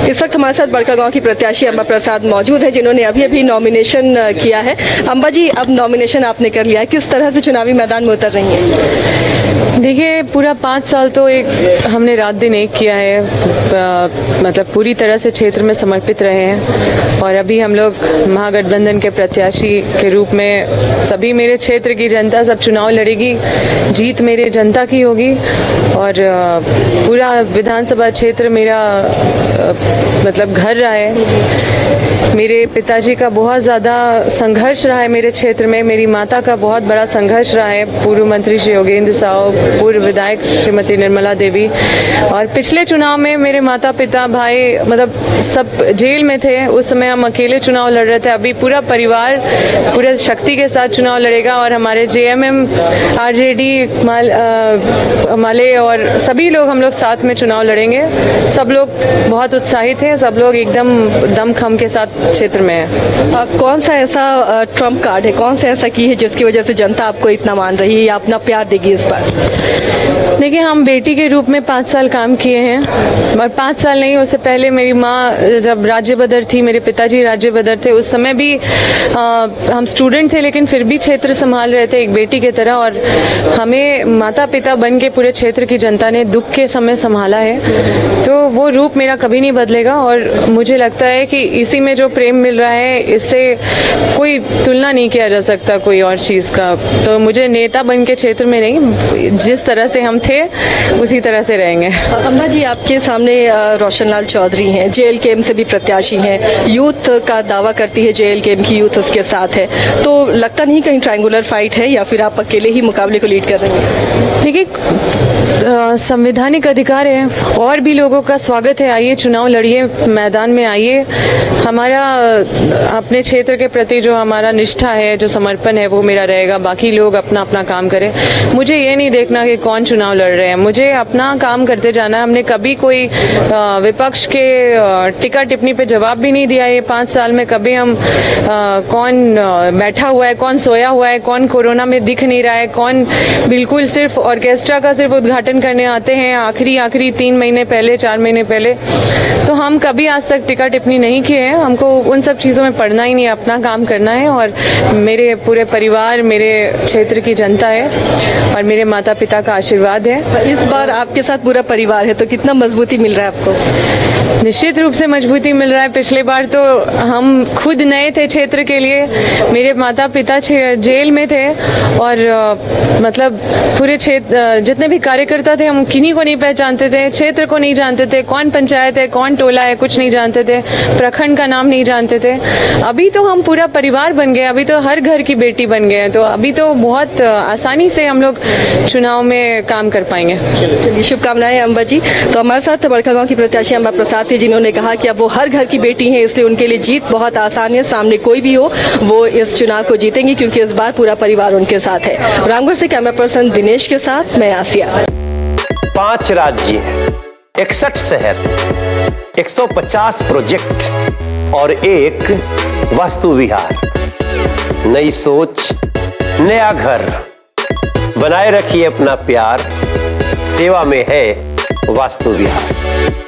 इस वक्त हमारे साथ बड़कागांव की प्रत्याशी अम्बा प्रसाद मौजूद है, जिन्होंने अभी अभी नॉमिनेशन किया है। अम्बा जी, अब नॉमिनेशन आपने कर लिया है, किस तरह से चुनावी मैदान में उतर रही हैं? देखिए, पूरा 5 साल तो हमने रात दिन एक किया है, मतलब पूरी तरह से क्षेत्र में समर्पित रहे हैं। और अभी हम लोग महागठबंधन के प्रत्याशी के रूप में सभी मेरे क्षेत्र की जनता सब चुनाव लड़ेगी, जीत मेरे जनता की होगी। और पूरा विधानसभा क्षेत्र मेरा मतलब घर रहा है। मेरे पिताजी का बहुत ज़्यादा संघर्ष रहा है मेरे क्षेत्र में, मेरी माता का बहुत बड़ा संघर्ष रहा है, पूर्व मंत्री श्री योगेंद्र साहब, पूर्व विधायक श्रीमती निर्मला देवी। और पिछले चुनाव में मेरे माता पिता भाई मतलब सब जेल में थे, उस समय हम अकेले चुनाव लड़ रहे थे। अभी पूरा परिवार पूरे शक्ति के साथ चुनाव लड़ेगा और हमारे JMM RJD माले और सभी लोग हम लोग साथ में चुनाव लड़ेंगे। सब लोग बहुत उत्साहित हैं, सब लोग एकदम दमखम के साथ क्षेत्र में है। कौन सा ऐसा ट्रम्प कार्ड है, कौन सा ऐसा की है जिसकी वजह से जनता आपको इतना मान रही है या अपना प्यार देगी इस बार? देखिए, हम बेटी के रूप में 5 साल काम किए हैं, और 5 साल नहीं, उससे पहले मेरी माँ जब राज्य बदर थी, मेरे पिताजी राज्य बदर थे, उस समय भी हम स्टूडेंट थे, लेकिन फिर भी क्षेत्र संभाल रहे थे एक बेटी की तरह। और हमें माता पिता बन के पूरे क्षेत्र की जनता ने दुख के समय संभाला है, तो वो रूप मेरा कभी नहीं बदलेगा। और मुझे लगता है कि इसी में जो प्रेम मिल रहा है, इससे कोई तुलना नहीं किया जा सकता कोई और चीज़ का। तो मुझे नेता बन के क्षेत्र में नहीं, जिस तरह से हम थे उसी तरह से रहेंगे। अम्बा जी, आपके सामने रोशनलाल चौधरी हैं, JLKM से भी प्रत्याशी हैं, यूथ का दावा करती है JLKM की यूथ उसके साथ है, तो लगता नहीं कहीं ट्रायंगुलर फाइट है या फिर आप अकेले ही मुकाबले को लीड कर रहे हैं? देखिए, संवैधानिक अधिकार है, और भी लोगों का स्वागत है, आइए चुनाव लड़िए, मैदान में आइए। हमारा अपने क्षेत्र के प्रति जो हमारा निष्ठा है, जो समर्पण है, वो मेरा रहेगा। बाकी लोग अपना अपना काम करें, मुझे ये नहीं देखना कि कौन चुनाव लड़ रहे हैं, मुझे अपना काम करते जाना है। हमने कभी कोई विपक्ष के टिक्का टिप्पणी पे जवाब भी नहीं दिया ये 5 साल में। कभी हम कौन बैठा हुआ है, कौन सोया हुआ है, कौन कोरोना में दिख नहीं रहा है, कौन बिल्कुल सिर्फ ऑर्केस्ट्रा का सिर्फ उद्घाटन करने आते हैं आखिरी 3 महीने पहले, 4 महीने पहले, तो हम कभी आज तक टिक्का टिप्पणी नहीं किए हैं। हमको उन सब चीज़ों में पढ़ना ही नहीं, अपना काम करना है। और मेरे पूरे परिवार, मेरे क्षेत्र की जनता है और मेरे माता पिता का आशीर्वाद है। इस बार आपके साथ पूरा परिवार है, तो कितना मजबूती मिल रहा है आपको? निश्चित रूप से मजबूती मिल रहा है। पिछले बार तो हम खुद नए थे क्षेत्र के लिए, मेरे माता पिता जेल में थे, और मतलब पूरे क्षेत्र जितने भी कार्यकर्ता थे, हम किन्हीं को नहीं पहचानते थे, क्षेत्र को नहीं जानते थे, कौन पंचायत है, कौन टोला है, कुछ नहीं जानते थे, प्रखंड का नाम नहीं जानते थे। अभी तो हम पूरा परिवार बन गए, अभी तो हर घर की बेटी बन गए, तो अभी तो बहुत आसानी से हम लोग चुनाव में काम कर पाएंगे। चलिए, शुभकामनाएं अम्बा जी। तो हमारे साथ बड़कागांव की प्रत्याशी अम्बा प्रसाद थी, जिन्होंने कहा कि अब वो हर घर की बेटी हैं, इसलिए उनके लिए जीत बहुत आसान है। सामने कोई भी हो, वो इस चुनाव को जीतेंगी, क्योंकि इस बार पूरा परिवार उनके साथ है। रामगढ़ से कैमरा पर्सन दिनेश के साथ मैं आसिया। 5 राज्य, 61 शहर, 150 प्रोजेक्ट और एक वास्तु विहार। नई सोच, नया घर। बनाए रखिए अपना प्यार, सेवा में है वास्तु विहार।